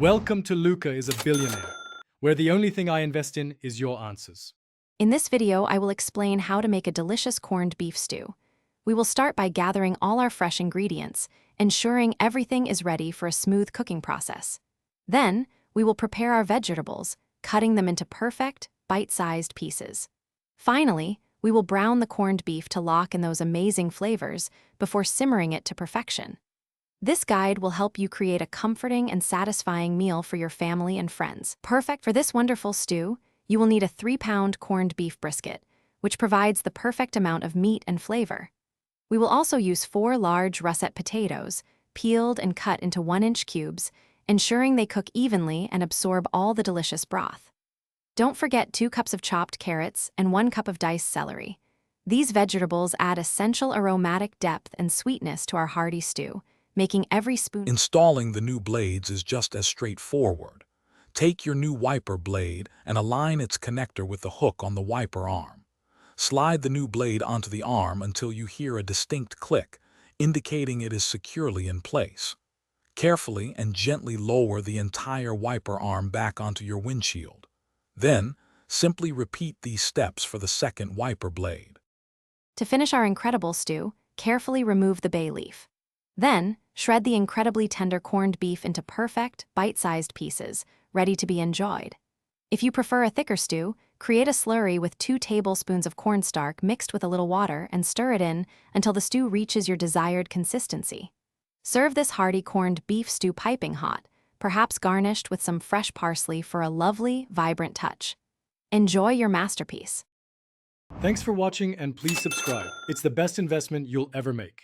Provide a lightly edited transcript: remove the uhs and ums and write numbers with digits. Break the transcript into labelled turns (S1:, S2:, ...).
S1: Welcome to Luca is a Billionaire, where the only thing I invest in is your answers.
S2: In this video, I will explain how to make a delicious corned beef stew. We will start by gathering all our fresh ingredients, ensuring everything is ready for a smooth cooking process. Then, we will prepare our vegetables, cutting them into perfect, bite-sized pieces. Finally, we will brown the corned beef to lock in those amazing flavors before simmering it to perfection. This guide will help you create a comforting and satisfying meal for your family and friends. Perfect for this wonderful stew, you will need a 3-pound corned beef brisket, which provides the perfect amount of meat and flavor. We will also use 4 large russet potatoes, peeled and cut into 1-inch cubes, ensuring they cook evenly and absorb all the delicious broth. Don't forget 2 cups of chopped carrots and 1 cup of diced celery. These vegetables add essential aromatic depth and sweetness to our hearty stew, making every spoon.
S3: Installing the new blades is just as straightforward. Take your new wiper blade and align its connector with the hook on the wiper arm. Slide the new blade onto the arm until you hear a distinct click, indicating it is securely in place. Carefully and gently lower the entire wiper arm back onto your windshield. Then, simply repeat these steps for the second wiper blade.
S2: To finish our incredible stew, carefully remove the bay leaf. Then, shred the incredibly tender corned beef into perfect, bite-sized pieces, ready to be enjoyed. If you prefer a thicker stew, create a slurry with 2 tablespoons of cornstarch mixed with a little water and stir it in until the stew reaches your desired consistency. Serve this hearty corned beef stew piping hot, perhaps garnished with some fresh parsley for a lovely, vibrant touch. Enjoy your masterpiece.
S1: Thanks for watching and please subscribe. It's the best investment you'll ever make.